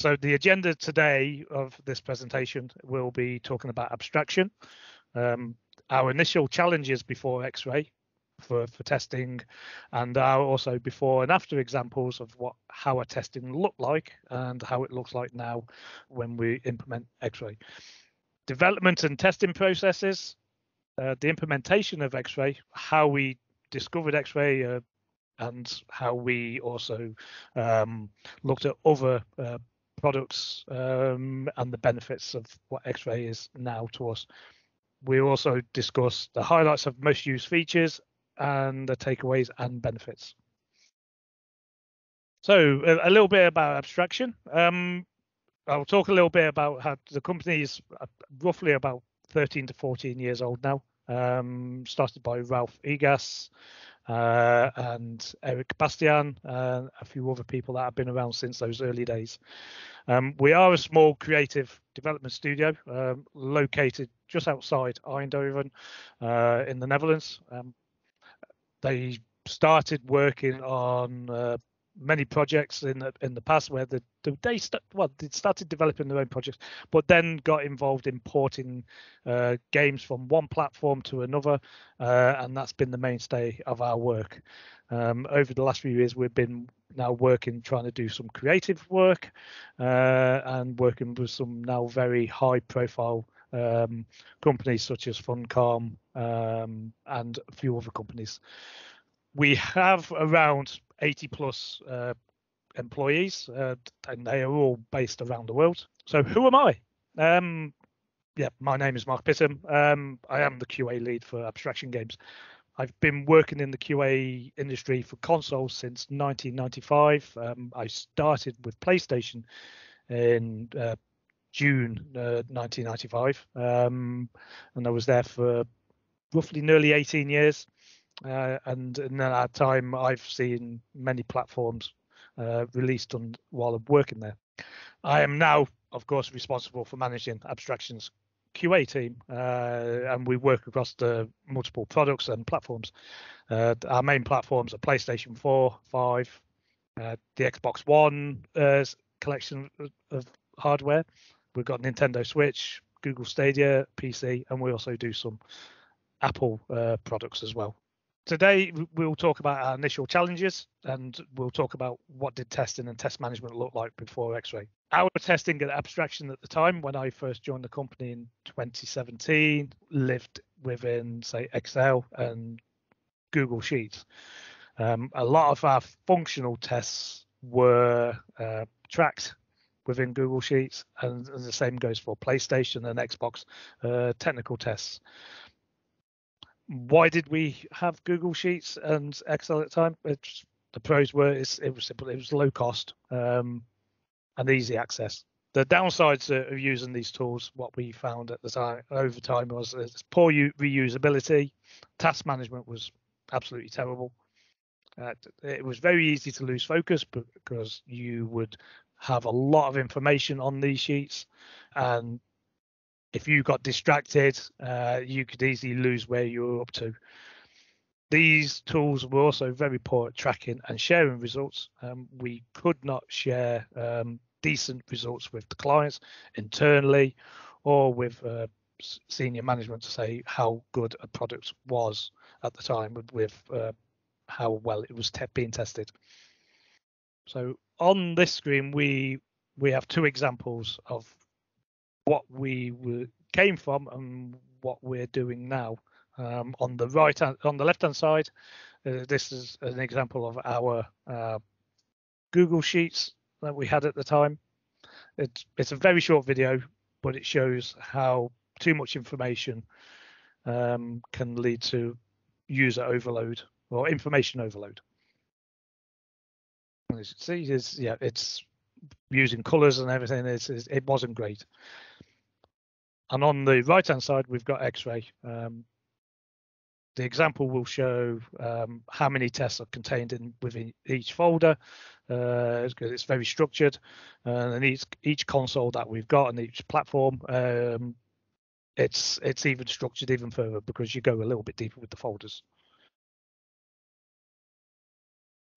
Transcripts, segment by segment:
So the agenda today of this presentation will be talking about abstraction, our initial challenges before Xray for testing, and our also before and after examples of how our testing looked like and how it looks like now when we implement Xray. Development and testing processes, the implementation of Xray, how we discovered Xray, and how we also looked at other products and the benefits of what Xray is now to us. We also discuss the highlights of most used features and the takeaways and benefits. So a little bit about abstraction. I'll talk a little bit about how the company is roughly about 13 to 14 years old now. Started by Ralph Egas and Eric Bastian, a few other people that have been around since those early days. We are a small creative development studio located just outside Eindhoven in the Netherlands. They started working on many projects in the past where they started developing their own projects, but then got involved in porting games from one platform to another, and that's been the mainstay of our work. Over the last few years, we've been now trying to do some creative work and working with some now very high profile companies such as Funcom and a few other companies. We have around 80 plus employees, and they are all based around the world. So who am I? My name is Mark Pittam. I am the QA lead for Abstraction Games. I've been working in the QA industry for consoles since 1995. I started with PlayStation in June 1995, and I was there for roughly nearly 18 years. And in that time, I've seen many platforms released while I'm working there. I am now, of course, responsible for managing Abstraction's QA team, and we work across the multiple products and platforms. Our main platforms are PlayStation 4, 5, the Xbox One collection of hardware. We've got Nintendo Switch, Google Stadia, PC, and we also do some Apple products as well. Today, we'll talk about our initial challenges, and we'll talk about what did testing and test management look like before Xray. Our testing and abstraction at the time, when I first joined the company in 2017, lived within, say, Excel and Google Sheets. A lot of our functional tests were tracked within Google Sheets, and the same goes for PlayStation and Xbox technical tests. Why did we have Google Sheets and Excel at the time? The pros were it was simple, it was low cost and easy access. The downsides of using these tools, what we found at the time over time was poor reusability. Task management was absolutely terrible. It was very easy to lose focus because you would have a lot of information on these sheets, and if you got distracted, you could easily lose where you were up to. These tools were also very poor at tracking and sharing results. We could not share decent results with the clients internally or with senior management to say how good a product was at the time with how well it was being tested. So on this screen, we have two examples of what we came from and what we're doing now. On the left-hand side, this is an example of our Google Sheets that we had at the time. It's a very short video, but it shows how too much information can lead to user overload or information overload. As you can see, it's using colors and everything. It wasn't great. And on the right-hand side, we've got Xray. The example will show how many tests are contained within each folder. It's very structured, and each console that we've got and each platform, it's even structured even further because you go a little bit deeper with the folders.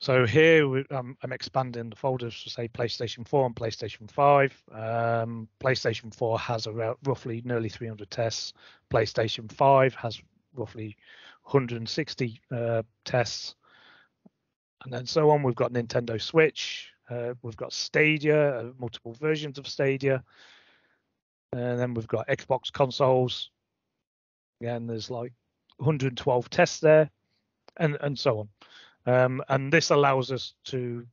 So here I'm expanding the folders to say PlayStation 4 and PlayStation 5. PlayStation 4 has around roughly nearly 300 tests. PlayStation 5 has roughly 160 tests. And then so on. We've got Nintendo Switch. We've got Stadia, multiple versions of Stadia. And then we've got Xbox consoles. Again, there's like 112 tests there, and so on. And this allows us to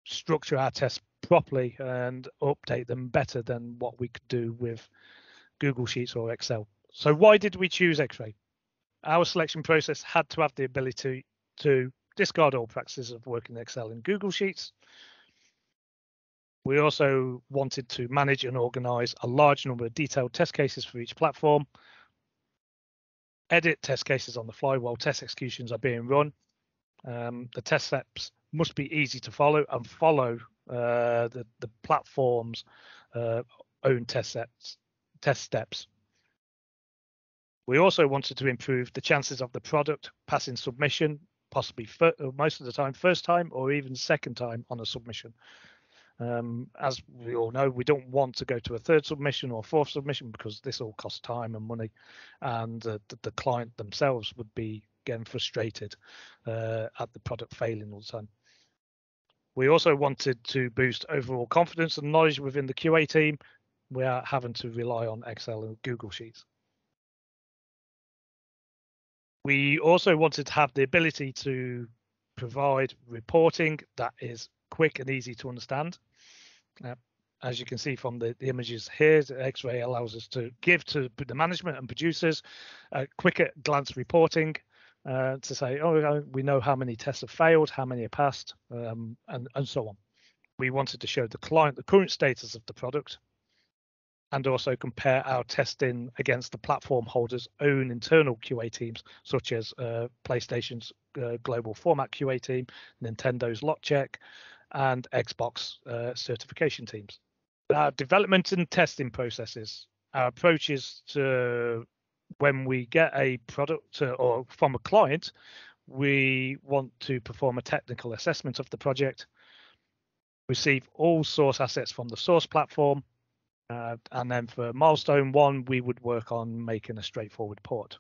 structure our tests properly and update them better than what we could do with Google Sheets or Excel. So why did we choose Xray? Our selection process had to have the ability to discard all practices of working in Excel and Google Sheets. We also wanted to manage and organize a large number of detailed test cases for each platform, edit test cases on the fly while test executions are being run. The test steps must be easy to follow and follow the platform's own test steps. We also wanted to improve the chances of the product passing submission, possibly most of the time first time or even second time on a submission. As we all know, we don't want to go to a third submission or fourth submission because this all costs time and money, and the client themselves would be getting frustrated at the product failing all the time. We also wanted to boost overall confidence and knowledge within the QA team without having to rely on Excel and Google Sheets. We also wanted to have the ability to provide reporting that is quick and easy to understand. As you can see from the images here, Xray allows us to give to the management and producers a quicker glance reporting to say, oh, we know how many tests have failed, how many are passed, and so on. We wanted to show the client the current status of the product and also compare our testing against the platform holders' own internal QA teams, such as PlayStation's global format QA team, Nintendo's lot check, and Xbox certification teams. Our development and testing processes, our approaches to when we get a product or from a client, we want to perform a technical assessment of the project, receive all source assets from the source platform, and then for milestone 1, we would work on making a straightforward port.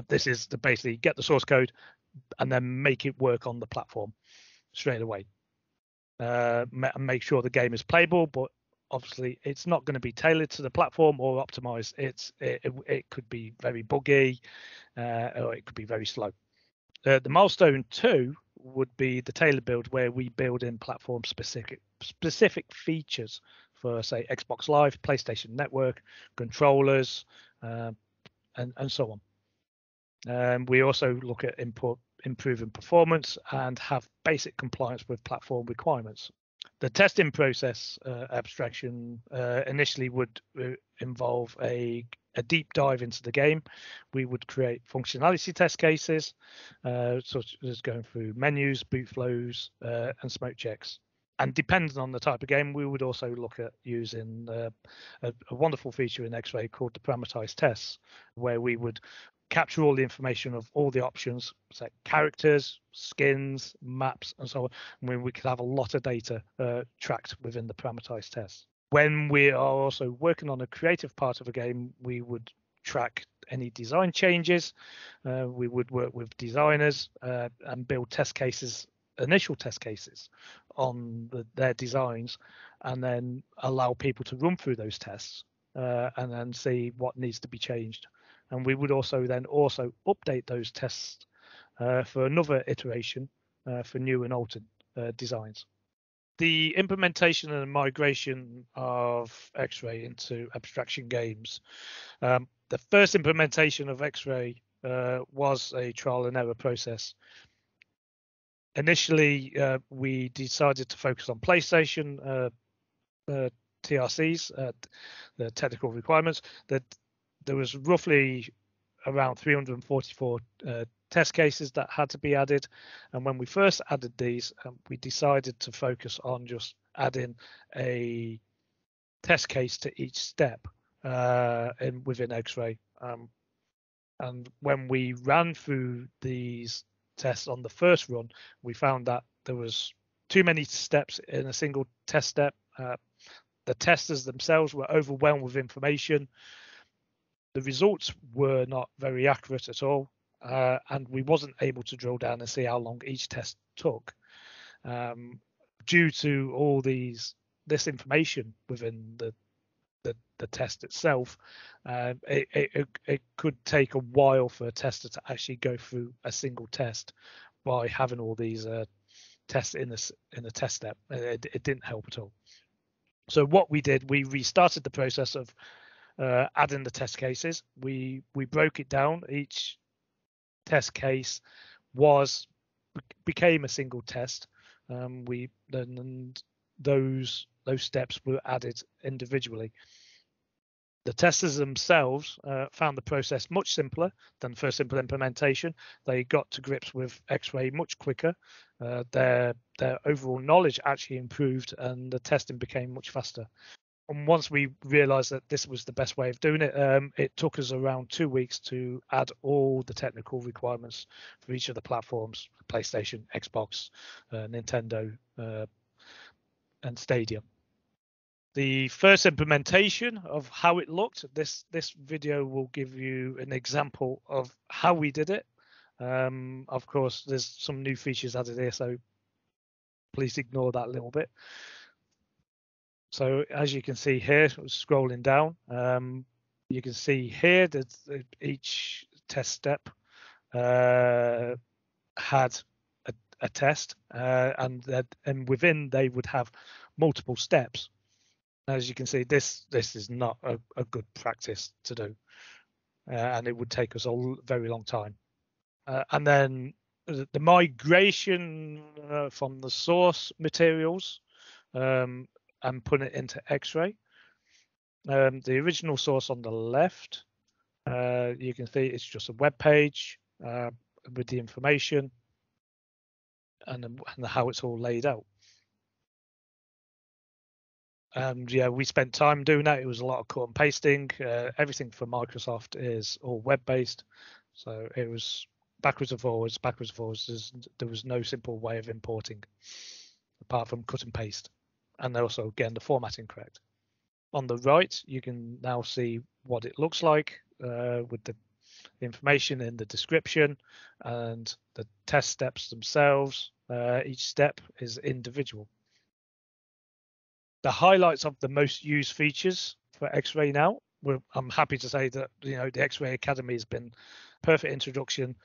This is to basically get the source code and then make it work on the platform straight away. Make sure the game is playable, but obviously it's not going to be tailored to the platform or optimized. It could be very buggy, or it could be very slow. The milestone 2 would be the tailor build, where we build in platform specific features for, say, Xbox Live, PlayStation Network, controllers, and so on. We also look at improving performance and have basic compliance with platform requirements. The testing process abstraction initially would involve a deep dive into the game. We would create functionality test cases, such as going through menus, boot flows, and smoke checks. And depending on the type of game, we would also look at using a wonderful feature in Xray called the parameterized tests, where we would capture all the information of all the options, say characters, skins, maps, and so on. And we could have a lot of data tracked within the parameterized tests. When we are also working on a creative part of a game, we would track any design changes. We would work with designers and build test cases, initial test cases on their designs, and then allow people to run through those tests and then see what needs to be changed. And we would also update those tests for another iteration for new and altered designs. The implementation and migration of Xray into Abstraction games. The first implementation of Xray was a trial and error process. Initially, we decided to focus on PlayStation TRCs, the technical requirements. That there was roughly around 344 test cases that had to be added, and when we first added these, we decided to focus on just adding a test case to each step within Xray. And when we ran through these test on the first run, we found that there was too many steps in a single test step. The testers themselves were overwhelmed with information. The results were not very accurate at all, and we wasn't able to drill down and see how long each test took. Due to all this information within the test itself, it could take a while for a tester to actually go through a single test by having all these tests in the test step. It didn't help at all. So what we did, we restarted the process of adding the test cases. We broke it down. Each test case became a single test. And those steps were added individually. The testers themselves found the process much simpler than the first simple implementation. They got to grips with Xray much quicker. Their overall knowledge actually improved, and the testing became much faster. And once we realized that this was the best way of doing it, it took us around 2 weeks to add all the technical requirements for each of the platforms: PlayStation, Xbox, Nintendo, and Stadia. The first implementation of how it looked, this video will give you an example of how we did it. Of course, there's some new features added here, so please ignore that a little bit. So as you can see here, scrolling down, you can see here that each test step had a test, and within they would have multiple steps. As you can see, this is not a good practice to do, and it would take us a very long time. And then the migration from the source materials and putting it into Xray. The original source on the left, you can see it's just a web page with the information and how it's all laid out. And yeah, we spent time doing that. It was a lot of cut and pasting. Everything for Microsoft is all web-based, so it was backwards and forwards, backwards and forwards. There was no simple way of importing apart from cut and paste, and also getting the formatting correct. On the right, you can now see what it looks like with the information in the description and the test steps themselves. Each step is individual. The highlights of the most used features for Xray now, I'm happy to say that the Xray Academy has been a perfect introduction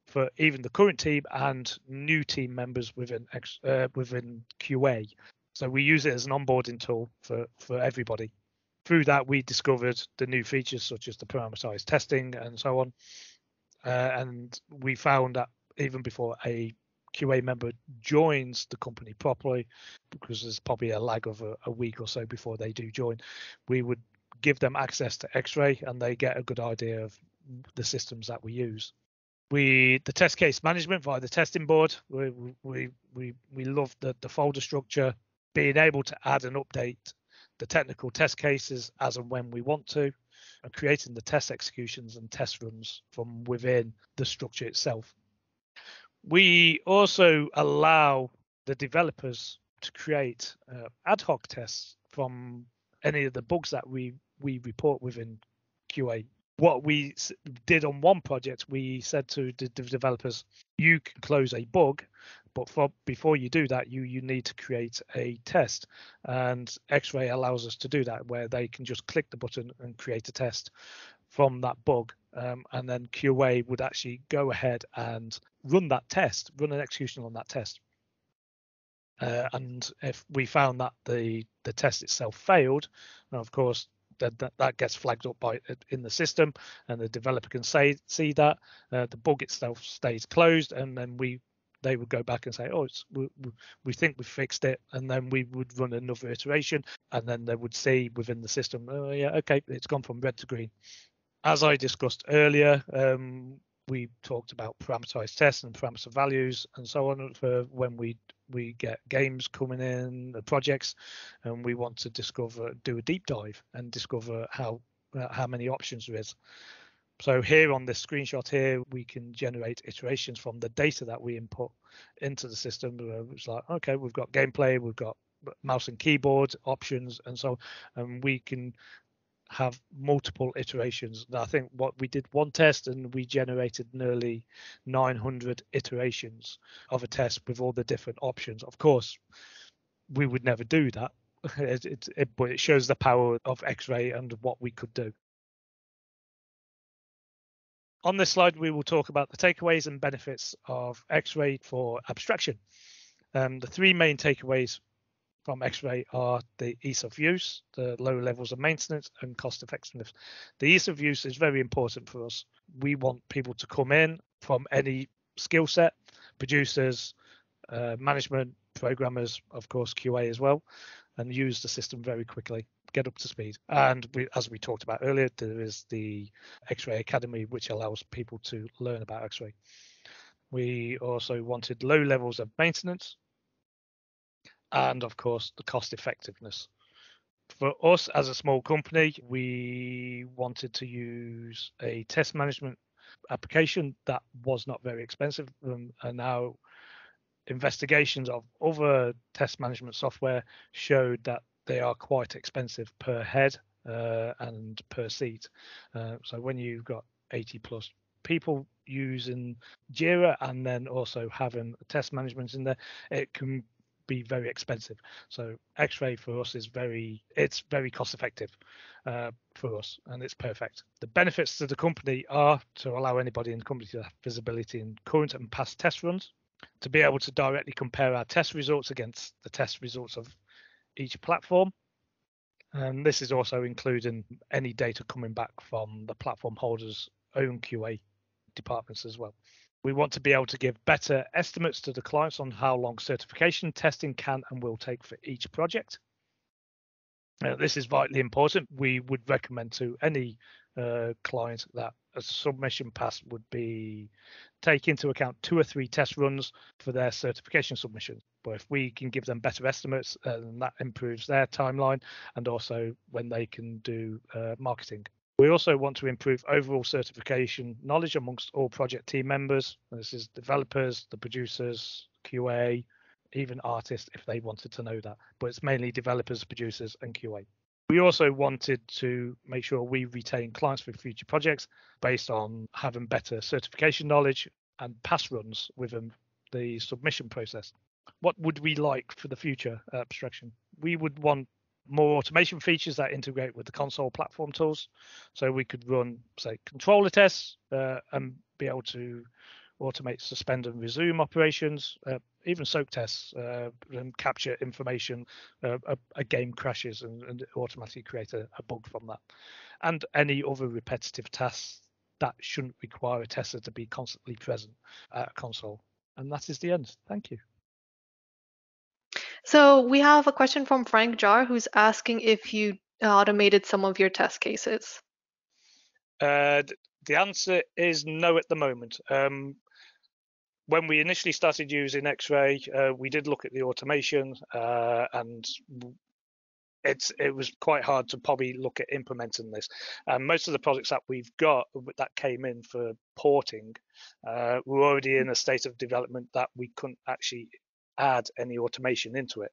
for even the current team and new team members within QA. So we use it as an onboarding tool for everybody. Through that, we discovered the new features such as the parameterized testing and so on. And we found that even before a QA member joins the company properly, because there's probably a lag of a week or so before they do join, we would give them access to Xray and they get a good idea of the systems that we use. The test case management via the testing board, we love the folder structure, being able to add and update the technical test cases as and when we want to, and creating the test executions and test runs from within the structure itself. We also allow the developers to create ad hoc tests from any of the bugs that we report within QA. What we did on one project, we said to the developers, you can close a bug, but before you do that, you need to create a test. And Xray allows us to do that, where they can just click the button and create a test from that bug. And then QA would actually go ahead and run that test, run an execution on that test. And if we found that the test itself failed, and of course that gets flagged up in the system, and the developer can see that the bug itself stays closed, and then they would go back and say, oh, we think we fixed it, and then we would run another iteration, and then they would see within the system, oh yeah, okay, it's gone from red to green. As I discussed earlier, we talked about parameterized tests and parameter values and so on for when we get games coming in, the projects, and we want to do a deep dive and discover how many options there is. So here on this screenshot here, we can generate iterations from the data that we input into the system. It's like, okay, we've got gameplay, we've got mouse and keyboard options, and so we can have multiple iterations. I think what we did one test and we generated nearly 900 iterations of a test with all the different options. Of course, we would never do that, but it shows the power of Xray and what we could do. On this slide, we will talk about the takeaways and benefits of Xray for abstraction. The three main takeaways from Xray are the ease of use, the low levels of maintenance, and cost effectiveness. The ease of use is very important for us. We want people to come in from any skill set, producers, management, programmers, of course, QA as well, and use the system very quickly, get up to speed. And as we talked about earlier, there is the Xray Academy, which allows people to learn about Xray. We also wanted low levels of maintenance and, of course, the cost effectiveness. For us as a small company, we wanted to use a test management application that was not very expensive, and now investigations of other test management software showed that they are quite expensive per head and per seat. So when you've got 80 plus people using Jira and then also having test management in there, it can be very expensive. So Xray for us is very cost effective for us, and it's perfect. The benefits to the company are to allow anybody in the company to have visibility in current and past test runs, to be able to directly compare our test results against the test results of each platform. And this is also including any data coming back from the platform holders' own QA departments as well. We want to be able to give better estimates to the clients on how long certification testing can and will take for each project. This is vitally important. We would recommend to any client that a submission pass would be take into account 2 or 3 test runs for their certification submission. But if we can give them better estimates, that improves their timeline and also when they can do marketing. We also want to improve overall certification knowledge amongst all project team members. This is developers, the producers, QA, even artists if they wanted to know that. But it's mainly developers, producers, and QA. We also wanted to make sure we retain clients for future projects based on having better certification knowledge and pass runs within the submission process. What would we like for the future abstraction? We would want more automation features that integrate with the console platform tools. So we could run, say, controller tests and be able to automate suspend and resume operations, even soak tests, and capture information, a game crashes and automatically create a bug from that. And any other repetitive tasks that shouldn't require a tester to be constantly present at a console. And that is the end. Thank you. So we have a question from Frank Jar, who's asking if you automated some of your test cases. The answer is no at the moment. When we initially started using Xray, we did look at the automation, and it was quite hard to probably look at implementing this. Most of the projects that we've got that came in for porting were already in a state of development that we couldn't actually add any automation into it.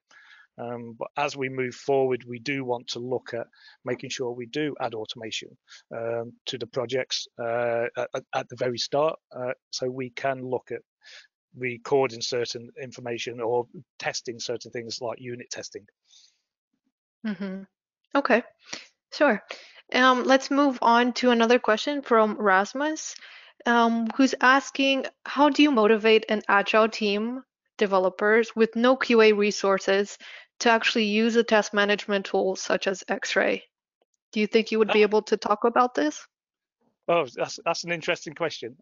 But as we move forward, we do want to look at making sure we do add automation to the projects at the very start, so we can look at recording certain information or testing certain things like unit testing. Mm-hmm. Okay, sure. Let's move on to another question from Rasmus, who's asking, how do you motivate an agile team, developers with no QA resources, to actually use a test management tool such as Xray? Do you think you would be able to talk about this? Oh, that's an interesting question.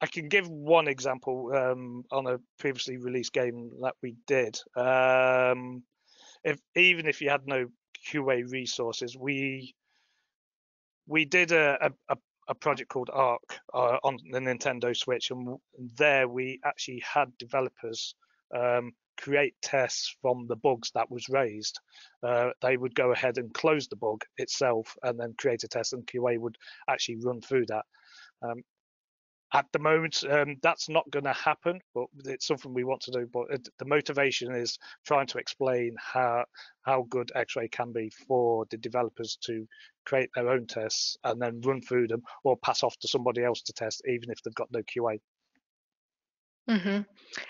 I can give one example on a previously released game that we did. Even if you had no QA resources, we did a project called Arc on the Nintendo Switch, and there we actually had developers create tests from the bugs that was raised. They would go ahead and close the bug itself and then create a test, and QA would actually run through that. At the moment, that's not going to happen, but it's something we want to do. But the motivation is trying to explain how good Xray can be for the developers to create their own tests and then run through them, or pass off to somebody else to test, even if they've got no QA. Mm-hmm.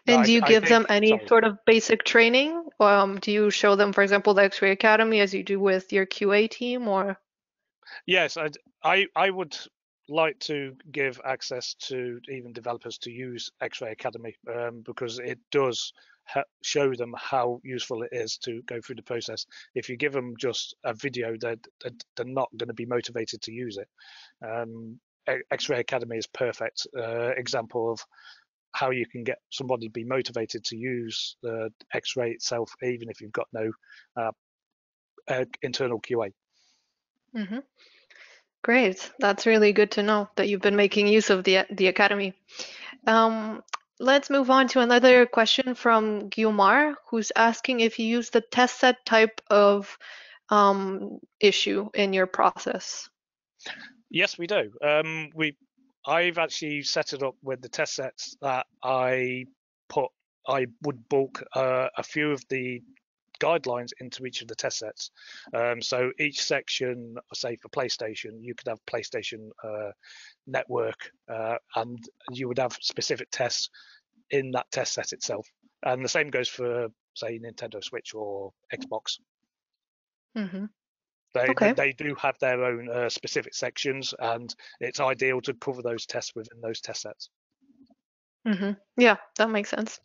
And do you give them any sort of basic training? Do you show them, for example, the Xray Academy as you do with your QA team, or? Yes, I would like to give access to even developers to use Xray Academy, because it does show them how useful it is to go through the process. If you give them just a video, they're not going to be motivated to use it. Xray Academy is perfect example of how you can get somebody to be motivated to use the Xray itself, even if you've got no internal QA. Mm-hmm. Great. That's really good to know that you've been making use of the Academy. Let's move on to another question from Guilmar, who's asking if you use the test set type of issue in your process. Yes, we do. I've actually set it up with the test sets that I would bulk a few of the guidelines into each of the test sets. So each section, say for PlayStation, you could have PlayStation network, and you would have specific tests in that test set itself. And the same goes for, say, Nintendo Switch or Xbox. Mm-hmm. They do have their own specific sections, and it's ideal to cover those tests within those test sets. Mm-hmm. Yeah, that makes sense.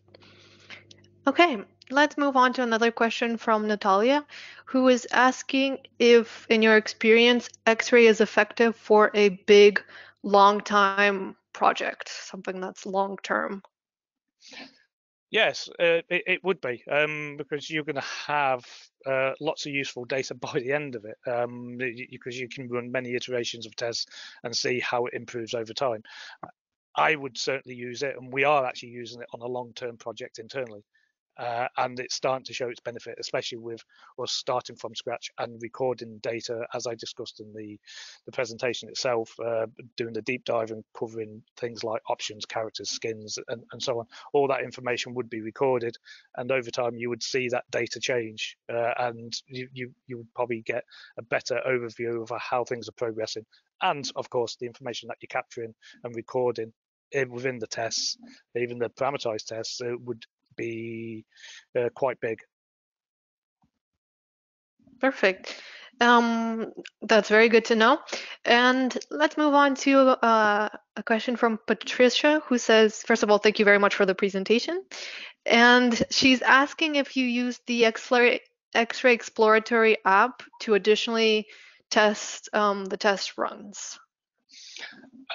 Okay, let's move on to another question from Natalia, who is asking if, in your experience, Xray is effective for a big, long-time project, something that's long-term. Yes, it would be, because you're going to have lots of useful data by the end of it, because you can run many iterations of tests and see how it improves over time. I would certainly use it, and we are actually using it on a long-term project internally. And it's starting to show its benefit, especially with us starting from scratch and recording data, as I discussed in the presentation itself, doing the deep dive and covering things like options, characters, skins, and so on. All that information would be recorded, and over time you would see that data change, and you would probably get a better overview of how things are progressing. And of course, the information that you're capturing and recording within the tests, even the parameterized tests, would be quite big. Perfect. That's very good to know. And let's move on to a question from Patricia, who says, first of all, thank you very much for the presentation. And she's asking if you use the Xray Exploratory app to additionally test the test runs.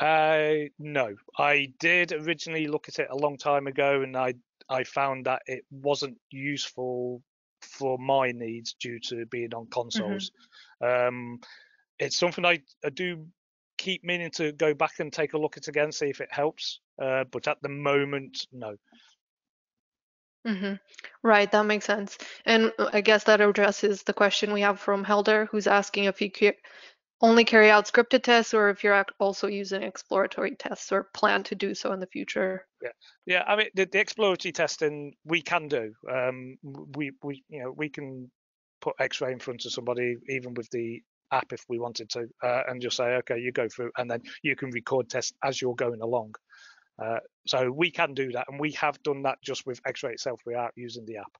No, I did originally look at it a long time ago, and I found that it wasn't useful for my needs due to being on consoles. Mm-hmm. It's something I do keep meaning to go back and take a look at again, see if it helps. But at the moment, no. Mm-hmm. Right, that makes sense. And I guess that addresses the question we have from Helder, who's asking if you only carry out scripted tests, or if you're also using exploratory tests or plan to do so in the future. Yeah. I mean, the exploratory testing we can do. We can put Xray in front of somebody, even with the app, if we wanted to, and just say, okay, you go through, and then you can record tests as you're going along. So we can do that, and we have done that just with Xray itself without using the app.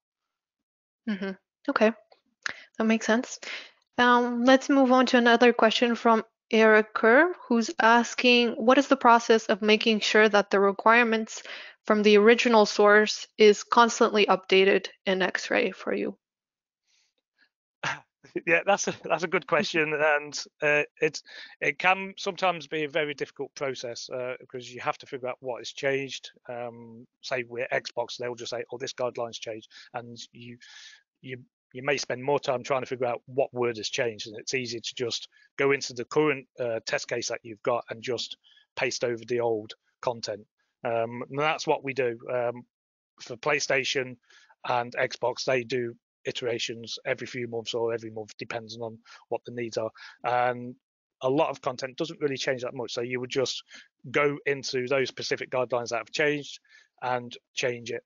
Mm-hmm. Okay, that makes sense. Let's move on to another question from Eric Kerr, who's asking, what is the process of making sure that the requirements from the original source is constantly updated in Xray for you? Yeah, that's a good question, and it can sometimes be a very difficult process, because you have to figure out what has changed. Say with Xbox, they'll just say, "Oh, this guideline's changed," and you may spend more time trying to figure out what word has changed, and it's easy to just go into the current test case that you've got and just paste over the old content. And that's what we do. For PlayStation, and Xbox, they do iterations every few months or every month, depends on what the needs are. And a lot of content doesn't really change that much. So you would just go into those specific guidelines that have changed and change it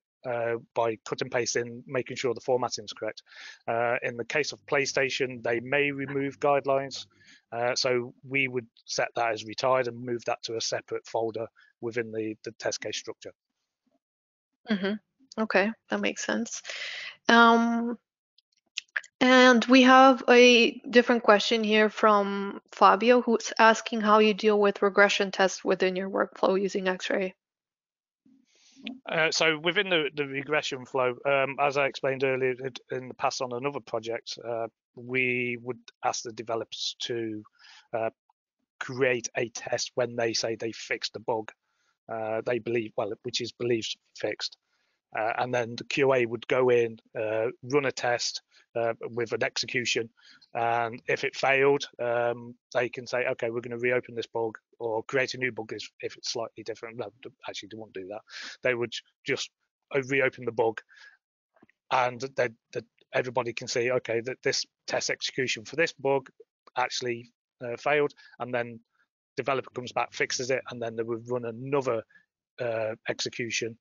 by cut and pasting, making sure the formatting is correct. In the case of PlayStation, they may remove guidelines. So we would set that as retired and move that to a separate folder within the test case structure. Okay, that makes sense. And we have a different question here from Fabio, who's asking how you deal with regression tests within your workflow using Xray. So within the regression flow, as I explained earlier in the past on another project, we would ask the developers to create a test when they say they fixed the bug they believe, well, which is believed fixed. And then the QA would go in, run a test with an execution, and if it failed, they can say, okay, we're going to reopen this bug or create a new bug if it's slightly different. No, actually, they won't do that. They would just reopen the bug, and everybody can see, okay, that this test execution for this bug actually failed, and then developer comes back, fixes it, and then they would run another execution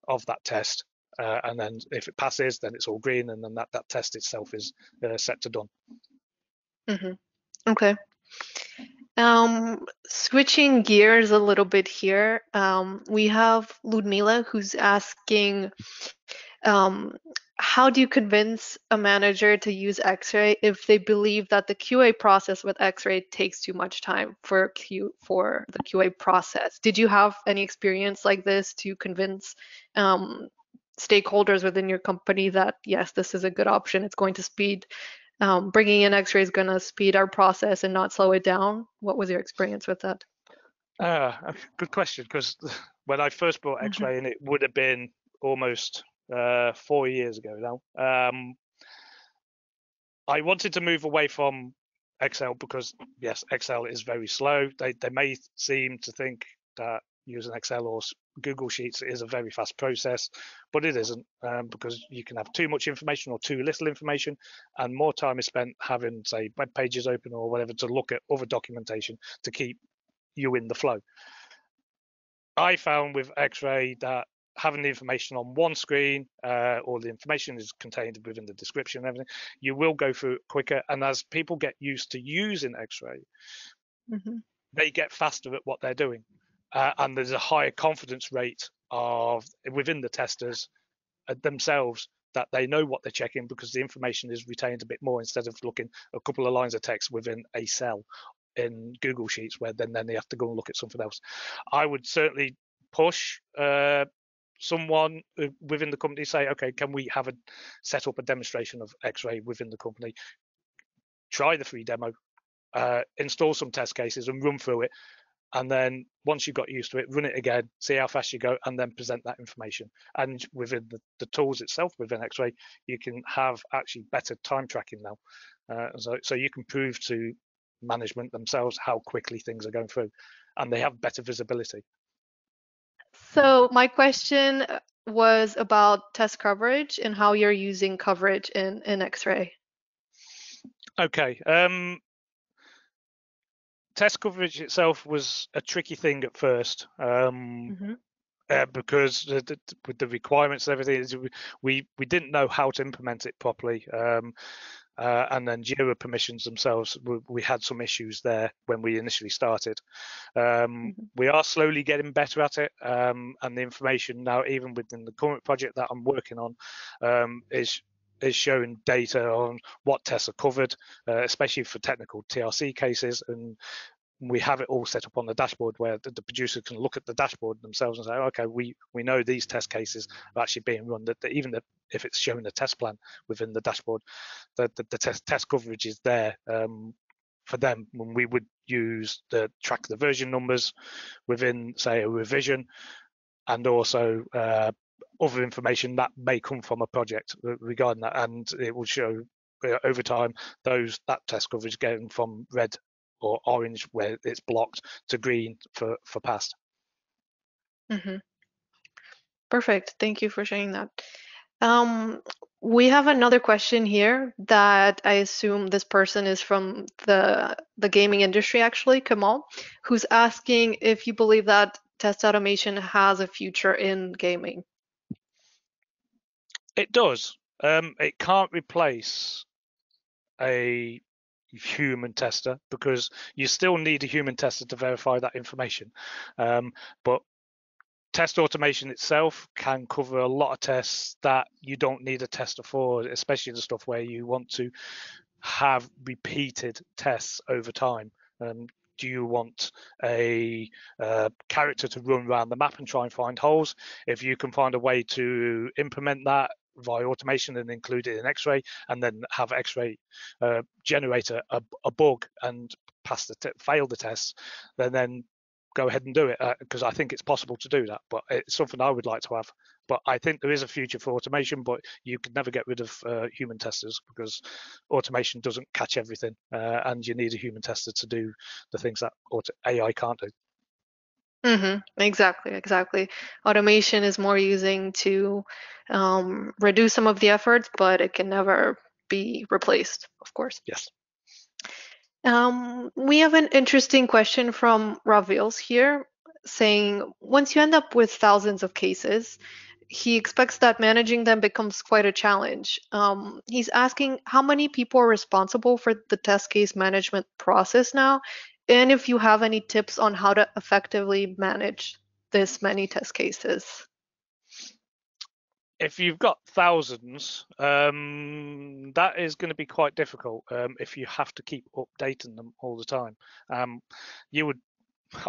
of that test, and then if it passes, then it's all green, and then that test itself is set to done. Okay. Switching gears a little bit here, we have Ludmila who's asking, how do you convince a manager to use Xray if they believe that the QA process with Xray takes too much time for the QA process? Did you have any experience like this to convince stakeholders within your company that yes, this is a good option, it's going to speed, bringing in Xray is going to speed our process and not slow it down? What was your experience with that? Good question, because when I first brought Xray in, it would have been almost 4 years ago now. I wanted to move away from Excel because, yes, Excel is very slow. They may seem to think that using Excel or Google Sheets is a very fast process, but it isn't, because you can have too much information or too little information, and more time is spent having, say, web pages open or whatever to look at other documentation to keep you in the flow. I found with Xray that having the information on one screen, all the information is contained within the description and everything, you will go through it quicker. And as people get used to using Xray, they get faster at what they're doing. And there's a higher confidence rate within the testers themselves that they know what they're checking because the information is retained a bit more instead of looking a couple of lines of text within a cell in Google Sheets where then they have to go and look at something else. I would certainly push someone within the company, say, okay, can we set up a demonstration of Xray within the company? Try the free demo, install some test cases and run through it. And then once you've got used to it, run it again, see how fast you go, and then present that information. And within the tools itself, within Xray, you can have actually better time tracking now. So you can prove to management themselves how quickly things are going through, and they have better visibility. So my question was about test coverage and how you're using coverage in Xray. Okay. Test coverage itself was a tricky thing at first, because with the requirements and everything, we didn't know how to implement it properly. And then Jira permissions themselves, we had some issues there when we initially started. We are slowly getting better at it, and the information now, even within the current project that I'm working on, is showing data on what tests are covered, especially for technical TRC cases, and we have it all set up on the dashboard where the producer can look at the dashboard themselves and say, okay, we know these test cases are actually being run, that even if it's showing the test plan within the dashboard, the test coverage is there for them. When we would track the version numbers within, say, a revision, and also other information that may come from a project regarding that, and it will show over time that test coverage going from red or orange where it's blocked to green for passed. Perfect. Thank you for sharing that. We have another question here that I assume this person is from the gaming industry, actually, Kamal, who's asking if you believe that test automation has a future in gaming. It does. It can't replace a human tester because you still need a human tester to verify that information. But test automation itself can cover a lot of tests that you don't need a tester for, especially the stuff where you want to have repeated tests over time. Do you want a character to run around the map and try and find holes? If you can find a way to implement that via automation and include it in Xray, and then have Xray generate a bug and fail the test, then go ahead and do it, because I think it's possible to do that. But it's something I would like to have. But I think there is a future for automation, but you could never get rid of human testers because automation doesn't catch everything, and you need a human tester to do the things that AI can't do. Exactly. Automation is more using to reduce some of the efforts, but it can never be replaced, of course. Yes. We have an interesting question from Ravils here saying, once you end up with thousands of cases, he expects that managing them becomes quite a challenge. He's asking how many people are responsible for the test case management process now, and if you have any tips on how to effectively manage this many test cases. If you've got thousands, that is going to be quite difficult if you have to keep updating them all the time. You would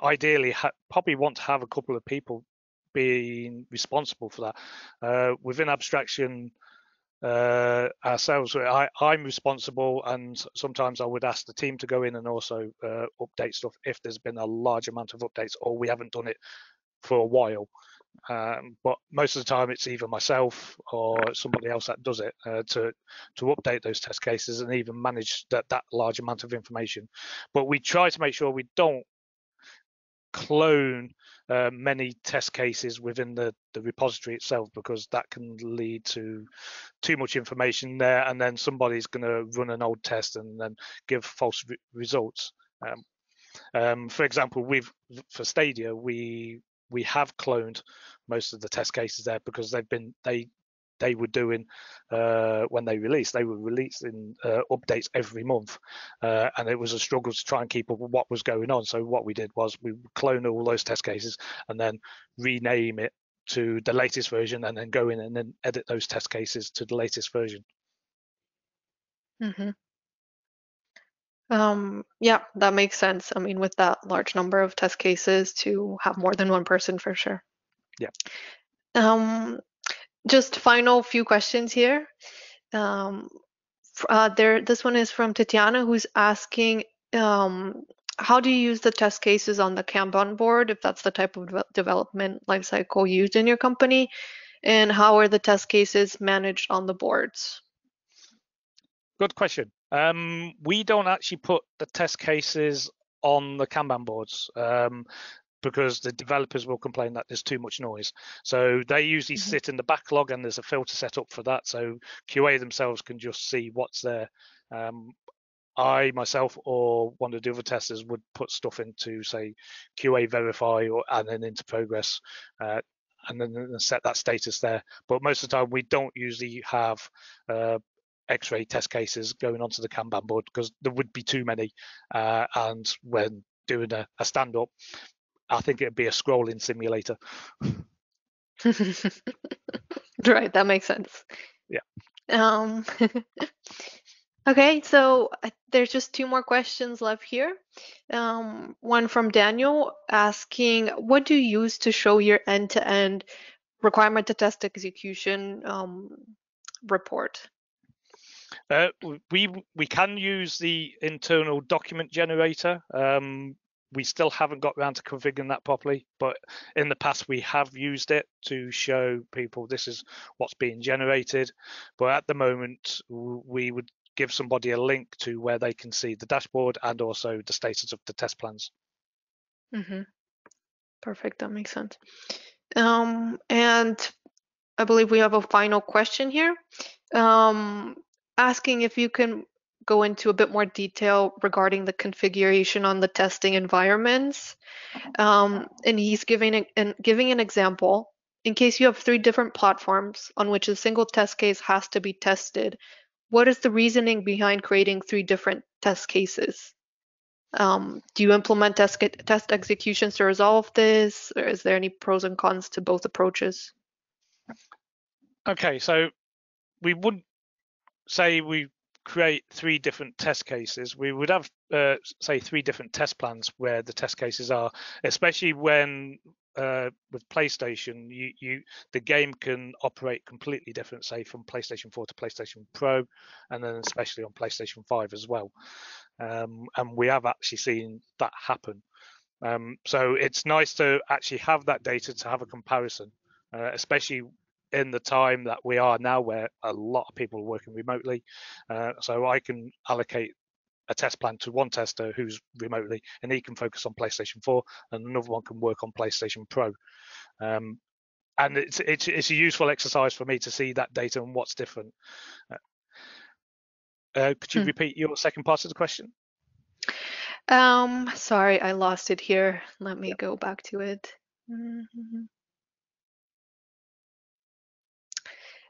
ideally probably want to have a couple of people being responsible for that. Within Abstraction ourselves, I'm responsible, and sometimes I would ask the team to go in and also update stuff if there's been a large amount of updates or we haven't done it for a while. But most of the time it's either myself or somebody else that does it to update those test cases and even manage that large amount of information. But we try to make sure we don't clone many test cases within the repository itself, because that can lead to too much information there, and then somebody's going to run an old test and then give false results. For example, for Stadia, we have cloned most of the test cases there because they were doing when they were releasing updates every month, and it was a struggle to try and keep up with what was going on. So what we did was we clone all those test cases and then rename it to the latest version, and then go in and then edit those test cases to the latest version. Yeah, that makes sense. I mean, with that large number of test cases, to have more than one person for sure. Yeah. Just final few questions here. This one is from Tatiana, who's asking, how do you use the test cases on the Kanban board, if that's the type of development lifecycle used in your company, and how are the test cases managed on the boards? Good question. We don't actually put the test cases on the Kanban boards because the developers will complain that there's too much noise. So they usually sit in the backlog, and there's a filter set up for that. So QA themselves can just see what's there. I myself or one of the other testers would put stuff into, say, QA verify and then into progress, and then set that status there. But most of the time, we don't usually have Xray test cases going onto the Kanban board because there would be too many. And when doing a stand-up, I think it'd be a scrolling simulator. Right, that makes sense. Yeah. Okay, so there's just two more questions left here. One from Daniel asking, what do you use to show your end-to-end requirement to test execution report? We can use the internal document generator. We still haven't got around to configuring that properly, but in the past we have used it to show people this is what's being generated. But at the moment, we would give somebody a link to where they can see the dashboard and also the status of the test plans. Perfect, that makes sense. And I believe we have a final question here, asking if you can go into a bit more detail regarding the configuration on the testing environments. And he's giving an example. In case you have 3 different platforms on which a single test case has to be tested, what is the reasoning behind creating 3 different test cases? Do you implement test executions to resolve this, or is there any pros and cons to both approaches? Okay, so we wouldn't say we create 3 different test cases. We would have, say, 3 different test plans where the test cases are, especially when with PlayStation, the game can operate completely different, say from PlayStation 4 to PlayStation Pro, and then especially on PlayStation 5 as well. And we have actually seen that happen. So it's nice to actually have that data to have a comparison, especially in the time that we are now where a lot of people are working remotely. So I can allocate a test plan to one tester who's remotely, and he can focus on PlayStation 4, and another one can work on PlayStation Pro. And it's a useful exercise for me to see that data and what's different. Could you repeat your second part of the question? Sorry, I lost it here. Let me go back to it.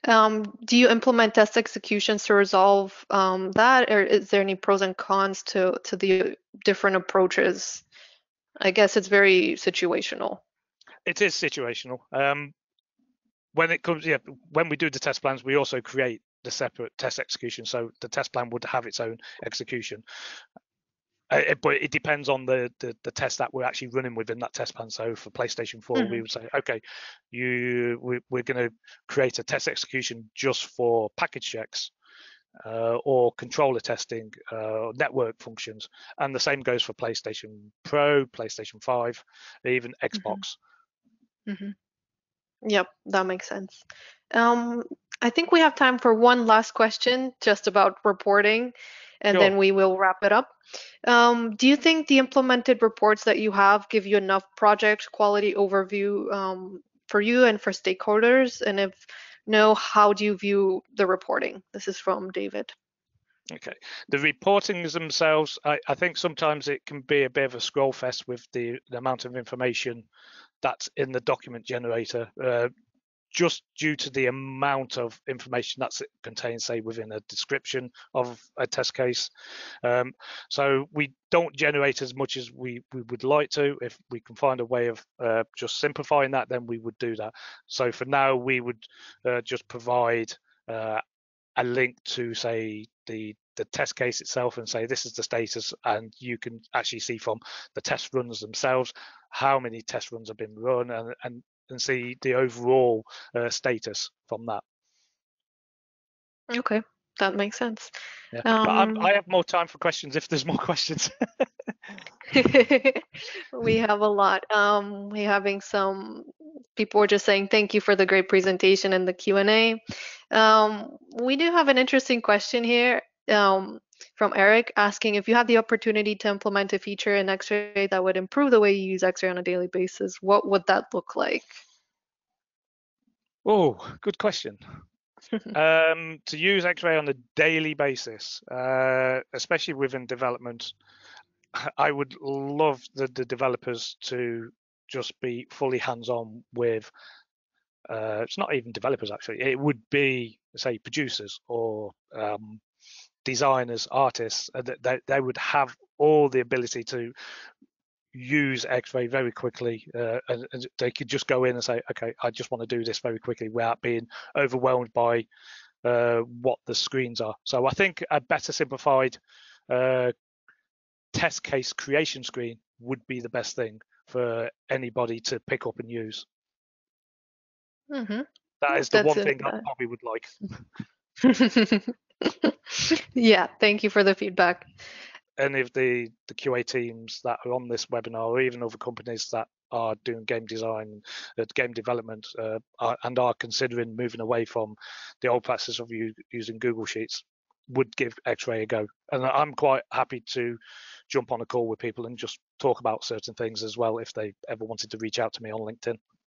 Do you implement test executions to resolve that, or is there any pros and cons to the different approaches? I guess it's very situational. It is situational. When it comes, when we do the test plans, we also create the separate test execution. So the test plan would have its own execution. But it depends on the test that we're actually running within that test plan. So for PlayStation 4, we would say, okay, we're going to create a test execution just for package checks or controller testing, network functions. And the same goes for PlayStation Pro, PlayStation 5, even Xbox. Yep, that makes sense. I think we have time for one last question just about reporting, and then we will wrap it up. Do you think the implemented reports that you have give you enough project quality overview for you and for stakeholders? And if no, how do you view the reporting? This is from David. Okay, the reportings themselves, I think sometimes it can be a bit of a scroll fest with the amount of information that's in the document generator, just due to the amount of information that's contained, say, within a description of a test case. So we don't generate as much as we would like to. If we can find a way of just simplifying that, then we would do that. So for now, we would just provide a link to, say, the test case itself and say this is the status, and you can actually see from the test runs themselves how many test runs have been run and see the overall status from that. Okay, that makes sense. Yeah, but I have more time for questions if there's more questions. We have a lot. We're having some people were just saying thank you for the great presentation and the Q&A. We do have an interesting question here from Eric asking if you had the opportunity to implement a feature in Xray that would improve the way you use Xray on a daily basis, what would that look like? Oh, good question. To use Xray on a daily basis, especially within development, I would love the developers to just be fully hands-on with, it's not even developers actually, it would be, say, producers or designers, artists, they would have all the ability to use Xray very quickly, and they could just go in and say, okay, I just want to do this very quickly without being overwhelmed by what the screens are. So I think a better simplified test case creation screen would be the best thing for anybody to pick up and use. That is the one thing I probably would like. Yeah, thank you for the feedback. Any of the QA teams that are on this webinar, or even other companies that are doing game design, game development, and are considering moving away from the old practice of using Google Sheets, would give Xray a go. And I'm quite happy to jump on a call with people and just talk about certain things as well if they ever wanted to reach out to me on LinkedIn.